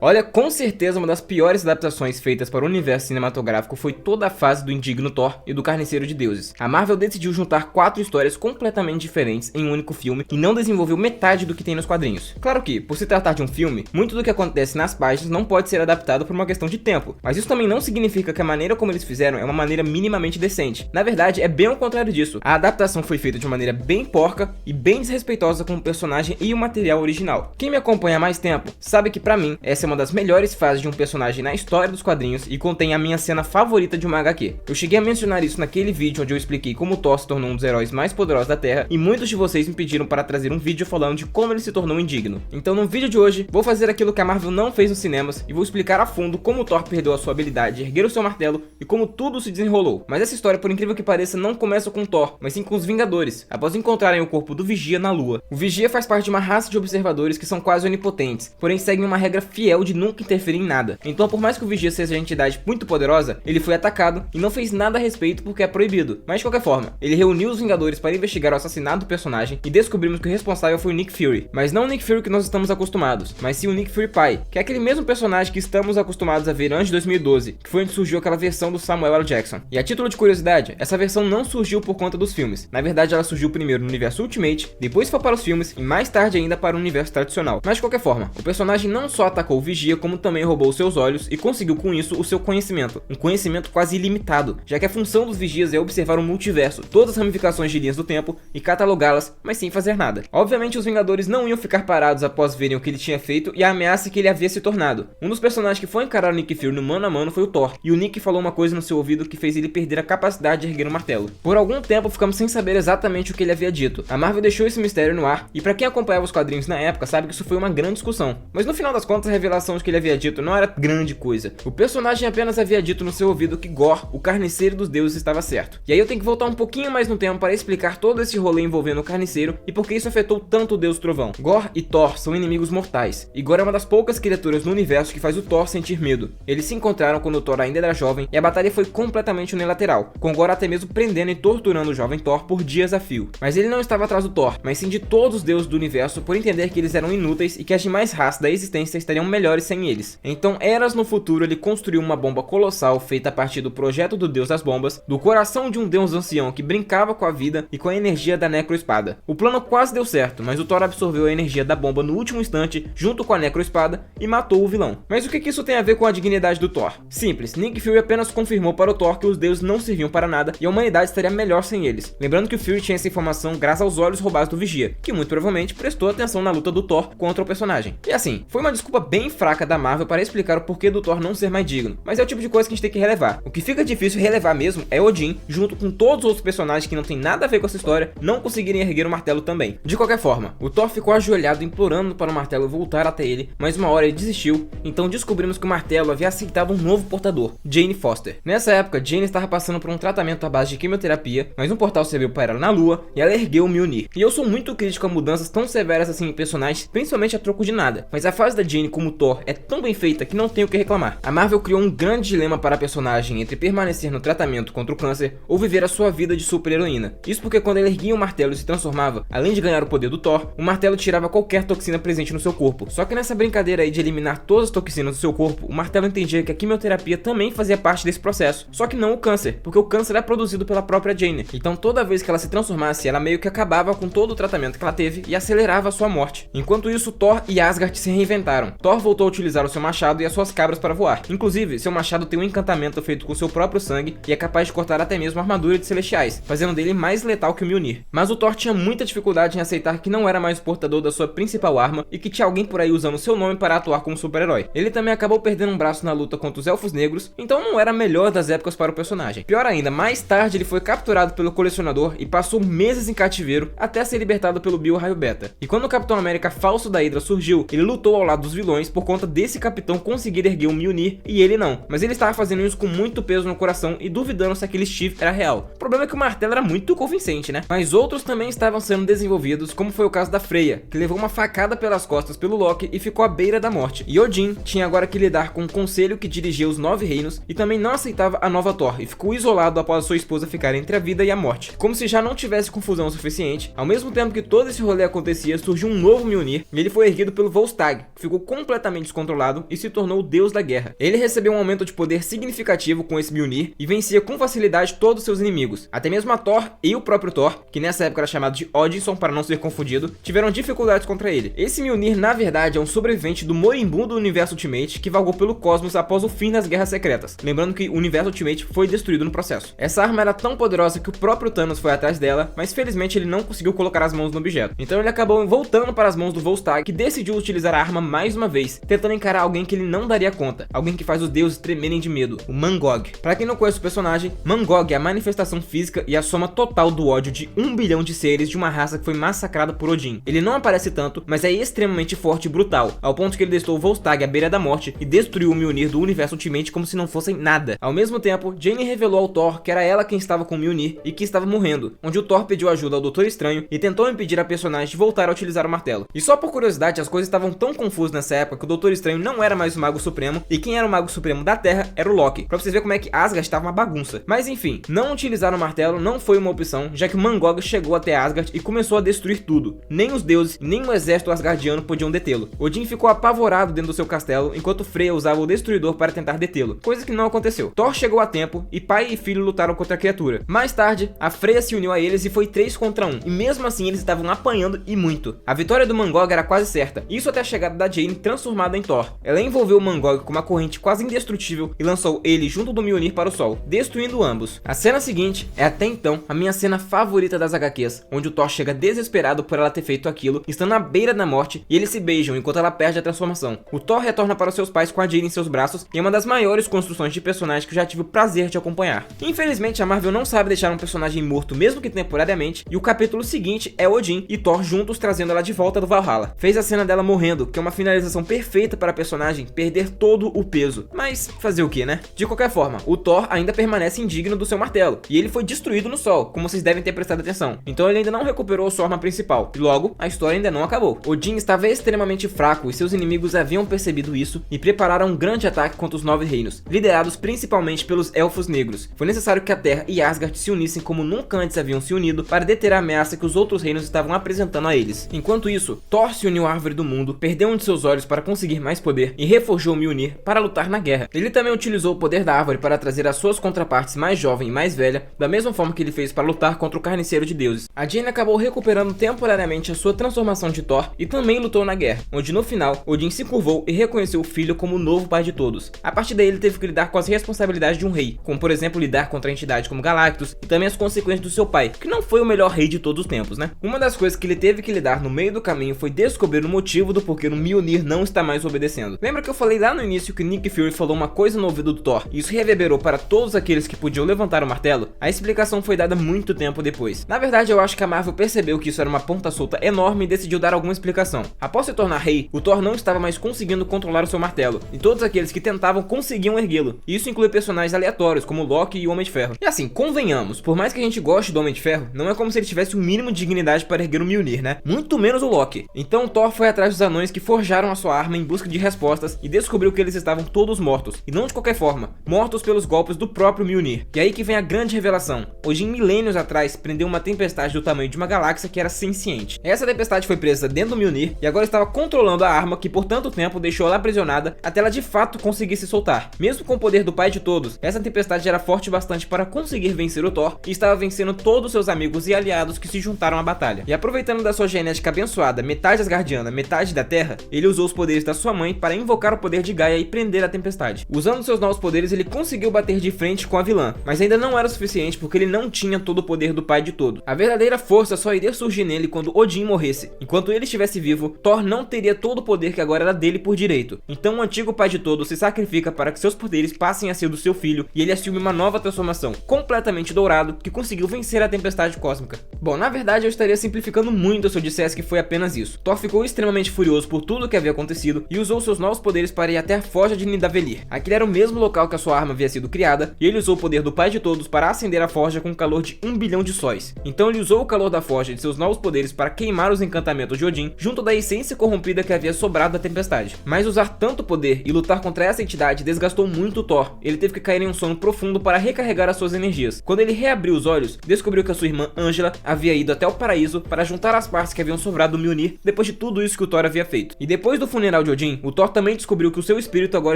Olha, com certeza uma das piores adaptações feitas para o universo cinematográfico foi toda a fase do indigno Thor e do Carniceiro de Deuses. A Marvel decidiu juntar 4 histórias completamente diferentes em um único filme e não desenvolveu metade do que tem nos quadrinhos. Claro que, por se tratar de um filme, muito do que acontece nas páginas não pode ser adaptado por uma questão de tempo, mas isso também não significa que a maneira como eles fizeram é uma maneira minimamente decente. Na verdade, é bem ao contrário disso. A adaptação foi feita de uma maneira bem porca e bem desrespeitosa com o personagem e o material original. Quem me acompanha há mais tempo sabe que pra mim, essa é uma das melhores fases de um personagem na história dos quadrinhos e contém a minha cena favorita de uma HQ. Eu cheguei a mencionar isso naquele vídeo onde eu expliquei como Thor se tornou um dos heróis mais poderosos da Terra e muitos de vocês me pediram para trazer um vídeo falando de como ele se tornou indigno. Então no vídeo de hoje, vou fazer aquilo que a Marvel não fez nos cinemas e vou explicar a fundo como Thor perdeu a sua habilidade de erguer o seu martelo e como tudo se desenrolou. Mas essa história, por incrível que pareça, não começa com Thor, mas sim com os Vingadores, após encontrarem o corpo do Vigia na Lua. O Vigia faz parte de uma raça de observadores que são quase onipotentes, porém seguem uma regra fiel de nunca interferir em nada. Então, por mais que o Vigia seja uma entidade muito poderosa, ele foi atacado e não fez nada a respeito porque é proibido. Mas de qualquer forma, ele reuniu os Vingadores para investigar o assassinato do personagem e descobrimos que o responsável foi o Nick Fury. Mas não o Nick Fury que nós estamos acostumados, mas sim o Nick Fury pai, que é aquele mesmo personagem que estamos acostumados a ver antes de 2012, que foi onde surgiu aquela versão do Samuel L. Jackson. E a título de curiosidade, essa versão não surgiu por conta dos filmes. Na verdade, ela surgiu primeiro no universo Ultimate, depois foi para os filmes e mais tarde ainda para o universo tradicional. Mas de qualquer forma, o personagem não só atacou o Vigia, como também roubou seus olhos e conseguiu com isso o seu conhecimento, um conhecimento quase ilimitado, já que a função dos Vigias é observar o multiverso, todas as ramificações de linhas do tempo e catalogá-las, mas sem fazer nada. Obviamente os Vingadores não iam ficar parados após verem o que ele tinha feito e a ameaça que ele havia se tornado. Um dos personagens que foi encarar o Nick Fury no mano a mano foi o Thor, e o Nick falou uma coisa no seu ouvido que fez ele perder a capacidade de erguer o martelo. Por algum tempo ficamos sem saber exatamente o que ele havia dito. A Marvel deixou esse mistério no ar, e pra quem acompanhava os quadrinhos na época sabe que isso foi uma grande discussão. Mas no final das contas a revelação de que ele havia dito não era grande coisa. O personagem apenas havia dito no seu ouvido que Gorr, o Carniceiro dos Deuses, estava certo. E aí eu tenho que voltar um pouquinho mais no tempo para explicar todo esse rolê envolvendo o Carniceiro e por que isso afetou tanto o Deus Trovão. Gorr e Thor são inimigos mortais, e Gorr é uma das poucas criaturas no universo que faz o Thor sentir medo. Eles se encontraram quando o Thor ainda era jovem e a batalha foi completamente unilateral, com Gorr até mesmo prendendo e torturando o jovem Thor por dias a fio. Mas ele não estava atrás do Thor, mas sim de todos os deuses do universo por entender que eles eram inúteis e que as demais raças da existência estariam melhores sem eles. Então, eras no futuro, ele construiu uma bomba colossal feita a partir do projeto do deus das bombas, do coração de um deus ancião que brincava com a vida e com a energia da Necroespada. O plano quase deu certo, mas o Thor absorveu a energia da bomba no último instante junto com a Necroespada e matou o vilão. Mas o que isso tem a ver com a dignidade do Thor? Simples, Nick Fury apenas confirmou para o Thor que os deuses não serviam para nada e a humanidade estaria melhor sem eles. Lembrando que o Fury tinha essa informação graças aos olhos roubados do Vigia, que muito provavelmente prestou atenção na luta do Thor contra o personagem. E assim, foi uma desculpa bem fraca da Marvel para explicar o porquê do Thor não ser mais digno, mas é o tipo de coisa que a gente tem que relevar. O que fica difícil relevar mesmo é Odin, junto com todos os outros personagens que não tem nada a ver com essa história, não conseguirem erguer o martelo também. De qualquer forma, o Thor ficou ajoelhado implorando para o martelo voltar até ele, mas uma hora ele desistiu, então descobrimos que o martelo havia aceitado um novo portador, Jane Foster. Nessa época, Jane estava passando por um tratamento à base de quimioterapia, mas um portal serviu para ela na Lua e ela ergueu o Mjolnir. E eu sou muito crítico a mudanças tão severas assim em personagens, principalmente a troco de nada, mas a fase da Jane como Thor é tão bem feita que não tenho o que reclamar. A Marvel criou um grande dilema para a personagem entre permanecer no tratamento contra o câncer ou viver a sua vida de super-heroína. Isso porque quando ela erguia o martelo e se transformava, além de ganhar o poder do Thor, o martelo tirava qualquer toxina presente no seu corpo. Só que nessa brincadeira aí de eliminar todas as toxinas do seu corpo, o martelo entendia que a quimioterapia também fazia parte desse processo. Só que não o câncer, porque o câncer é produzido pela própria Jane. Então toda vez que ela se transformasse, ela meio que acabava com todo o tratamento que ela teve e acelerava a sua morte. Enquanto isso, Thor e Asgard se reinventaram. Thor voltou a utilizar o seu machado e as suas cabras para voar. Inclusive, seu machado tem um encantamento feito com seu próprio sangue e é capaz de cortar até mesmo a armadura de celestiais, fazendo dele mais letal que o Mjolnir. Mas o Thor tinha muita dificuldade em aceitar que não era mais o portador da sua principal arma e que tinha alguém por aí usando seu nome para atuar como super-herói. Ele também acabou perdendo um braço na luta contra os Elfos Negros, então não era a melhor das épocas para o personagem. Pior ainda, mais tarde ele foi capturado pelo Colecionador e passou meses em cativeiro até ser libertado pelo Bill Raio Beta. E quando o Capitão América falso da Hydra surgiu, ele lutou ao lado dos vilões por conta desse capitão conseguir erguer o Mjolnir e ele não. Mas ele estava fazendo isso com muito peso no coração e duvidando se aquele Steve era real. O problema é que o martelo era muito convincente, né? Mas outros também estavam sendo desenvolvidos, como foi o caso da Freya, que levou uma facada pelas costas pelo Loki e ficou à beira da morte. E Odin tinha agora que lidar com um conselho que dirigia os 9 reinos e também não aceitava a nova Thor e ficou isolado após sua esposa ficar entre a vida e a morte. Como se já não tivesse confusão suficiente, ao mesmo tempo que todo esse rolê acontecia, surgiu um novo Mjolnir e ele foi erguido pelo Volstagg, que ficou completamente completamente descontrolado e se tornou o deus da guerra. Ele recebeu um aumento de poder significativo com esse Mjolnir e vencia com facilidade todos seus inimigos. Até mesmo a Thor e o próprio Thor, que nessa época era chamado de Odinson para não ser confundido, tiveram dificuldades contra ele. Esse Mjolnir na verdade é um sobrevivente do moribundo universo Ultimate que vagou pelo cosmos após o fim das Guerras Secretas. Lembrando que o universo Ultimate foi destruído no processo. Essa arma era tão poderosa que o próprio Thanos foi atrás dela, mas felizmente ele não conseguiu colocar as mãos no objeto. Então ele acabou voltando para as mãos do Volstagg, que decidiu utilizar a arma mais uma vez, tentando encarar alguém que ele não daria conta, alguém que faz os deuses tremerem de medo, o Mangog. Para quem não conhece o personagem, Mangog é a manifestação física e a soma total do ódio de 1 bilhão de seres de uma raça que foi massacrada por Odin. Ele não aparece tanto, mas é extremamente forte e brutal, ao ponto que ele deixou o Volstagg à beira da morte e destruiu o Mjolnir do universo Ultimate como se não fossem nada. Ao mesmo tempo, Jane revelou ao Thor que era ela quem estava com o Mjolnir e que estava morrendo, onde o Thor pediu ajuda ao Doutor Estranho e tentou impedir a personagem de voltar a utilizar o martelo. E só por curiosidade, as coisas estavam tão confusas nessa época que o Doutor Estranho não era mais o Mago Supremo e quem era o Mago Supremo da Terra era o Loki, pra vocês verem como é que Asgard estava uma bagunça. Mas enfim, não utilizar o martelo não foi uma opção, já que o Mangog chegou até Asgard e começou a destruir tudo. Nem os deuses, nem o exército asgardiano podiam detê-lo. Odin ficou apavorado dentro do seu castelo, enquanto Freya usava o Destruidor para tentar detê-lo, coisa que não aconteceu. Thor chegou a tempo e pai e filho lutaram contra a criatura. Mais tarde, a Freya se uniu a eles e foi 3 contra 1, e mesmo assim eles estavam apanhando e muito. A vitória do Mangog era quase certa, isso até a chegada da Jane transformada em Thor. Ela envolveu o Mangog com uma corrente quase indestrutível e lançou ele junto do Mjolnir para o sol, destruindo ambos. A cena seguinte é até então a minha cena favorita das HQs, onde o Thor chega desesperado por ela ter feito aquilo, estando à beira da morte, e eles se beijam enquanto ela perde a transformação. O Thor retorna para os seus pais com a Jane em seus braços, e é uma das maiores construções de personagem que eu já tive o prazer de acompanhar. Infelizmente, a Marvel não sabe deixar um personagem morto, mesmo que temporariamente, e o capítulo seguinte é Odin e Thor juntos trazendo ela de volta do Valhalla. Fez a cena dela morrendo, que é uma finalização perfeita para a personagem perder todo o peso. Mas fazer o que, né? De qualquer forma, o Thor ainda permanece indigno do seu martelo, e ele foi destruído no sol, como vocês devem ter prestado atenção. Então ele ainda não recuperou sua arma principal, e logo, a história ainda não acabou. Odin estava extremamente fraco e seus inimigos haviam percebido isso e prepararam um grande ataque contra os 9 reinos, liderados principalmente pelos Elfos Negros. Foi necessário que a Terra e Asgard se unissem como nunca antes haviam se unido para deter a ameaça que os outros reinos estavam apresentando a eles. Enquanto isso, Thor se uniu à Árvore do Mundo, perdeu um de seus olhos para conseguir mais poder e reforjou o Mjolnir para lutar na guerra. Ele também utilizou o poder da árvore para trazer as suas contrapartes mais jovem e mais velha, da mesma forma que ele fez para lutar contra o Carniceiro de Deuses. A Jane acabou recuperando temporariamente a sua transformação de Thor e também lutou na guerra, onde no final, Odin se curvou e reconheceu o filho como o novo pai de todos. A partir daí ele teve que lidar com as responsabilidades de um rei, como por exemplo lidar contra entidades como Galactus e também as consequências do seu pai, que não foi o melhor rei de todos os tempos, né? Uma das coisas que ele teve que lidar no meio do caminho foi descobrir o motivo do porquê o Mjolnir não está mais obedecendo. Lembra que eu falei lá no início que Nick Fury falou uma coisa no ouvido do Thor e isso reverberou para todos aqueles que podiam levantar o martelo? A explicação foi dada muito tempo depois. Na verdade, eu acho que a Marvel percebeu que isso era uma ponta solta enorme e decidiu dar alguma explicação. Após se tornar rei, o Thor não estava mais conseguindo controlar o seu martelo, e todos aqueles que tentavam conseguiam erguê-lo. Isso inclui personagens aleatórios, como Loki e o Homem de Ferro. E assim, convenhamos, por mais que a gente goste do Homem de Ferro, não é como se ele tivesse o mínimo de dignidade para erguer o Mjolnir, né? Muito menos o Loki. Então Thor foi atrás dos anões que forjaram a sua arma em busca de respostas e descobriu que eles estavam todos mortos, e não de qualquer forma, mortos pelos golpes do próprio Mjolnir. E aí que vem a grande revelação. Odin, milênios atrás, prendeu uma tempestade do tamanho de uma galáxia que era senciente. Essa tempestade foi presa dentro do Mjolnir e agora estava controlando a arma que por tanto tempo deixou ela aprisionada até ela de fato conseguir se soltar. Mesmo com o poder do pai de todos, essa tempestade era forte bastante para conseguir vencer o Thor e estava vencendo todos seus amigos e aliados que se juntaram à batalha. E aproveitando da sua genética abençoada, metade asgardiana, metade da Terra, ele usou os poderes da sua mãe para invocar o poder de Gaia e prender a tempestade. Usando seus novos poderes, ele conseguiu bater de frente com a vilã, mas ainda não era o suficiente porque ele não tinha todo o poder do pai de todo. A verdadeira força só iria surgir nele quando Odin morresse. Enquanto ele estivesse vivo, Thor não teria todo o poder que agora era dele por direito. Então o antigo pai de todos se sacrifica para que seus poderes passem a ser do seu filho e ele assume uma nova transformação, completamente dourado, que conseguiu vencer a tempestade cósmica. Bom, na verdade eu estaria simplificando muito se eu dissesse que foi apenas isso. Thor ficou extremamente furioso por tudo o que havia acontecido e usou seus novos poderes para ir até a Forja de Nidavellir. Aquele era o mesmo local que a sua arma havia sido criada e ele usou o poder do pai de todos para acender a forja com um calor de 1 bilhão de sóis. Então ele usou o calor da forja e de seus novos poderes para queimar os encantamentos de Odin junto da essência corrompida que havia sobrado da tempestade. Mas usar tanto poder e lutar contra essa entidade desgastou muito Thor. Ele teve que cair em um sono profundo para recarregar as suas energias. Quando ele reabriu os olhos, descobriu que a sua irmã Angela havia ido até o paraíso para juntar as partes que haviam sobrado do Mjolnir depois de tudo isso que o Thor havia feito. E depois do funeral final de Odin, o Thor também descobriu que o seu espírito agora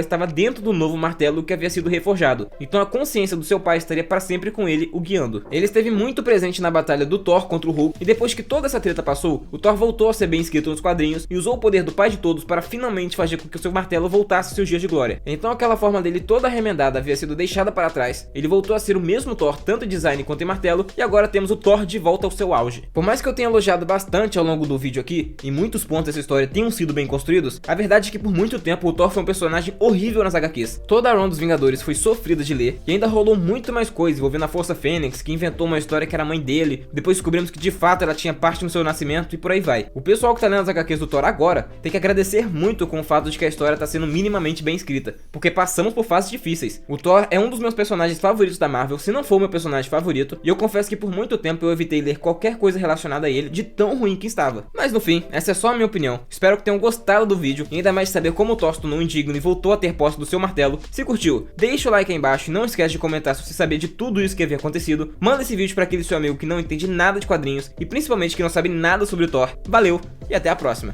estava dentro do novo martelo que havia sido reforjado, então a consciência do seu pai estaria para sempre com ele, o guiando. Ele esteve muito presente na batalha do Thor contra o Hulk, e depois que toda essa treta passou, o Thor voltou a ser bem escrito nos quadrinhos e usou o poder do pai de todos para finalmente fazer com que o seu martelo voltasse aos seus dias de glória. Então aquela forma dele toda remendada havia sido deixada para trás, ele voltou a ser o mesmo Thor tanto em design quanto em martelo, e agora temos o Thor de volta ao seu auge. Por mais que eu tenha elogiado bastante ao longo do vídeo aqui, e muitos pontos dessa história tenham sido bem construídos, a verdade é que por muito tempo o Thor foi um personagem horrível nas HQs. Toda a run dos Vingadores foi sofrida de ler, e ainda rolou muito mais coisa envolvendo a Força Fênix, que inventou uma história que era a mãe dele, depois descobrimos que de fato ela tinha parte no seu nascimento e por aí vai. O pessoal que tá lendo as HQs do Thor agora tem que agradecer muito com o fato de que a história tá sendo minimamente bem escrita, porque passamos por fases difíceis. O Thor é um dos meus personagens favoritos da Marvel, se não for o meu personagem favorito, e eu confesso que por muito tempo eu evitei ler qualquer coisa relacionada a ele de tão ruim que estava. Mas no fim, essa é só a minha opinião. Espero que tenham gostado do vídeo e ainda mais saber como o Thor se tornou indigno e voltou a ter posse do seu martelo. Se curtiu, deixa o like aí embaixo e não esquece de comentar se você sabia de tudo isso que havia acontecido. Manda esse vídeo para aquele seu amigo que não entende nada de quadrinhos e principalmente que não sabe nada sobre o Thor. Valeu e até a próxima.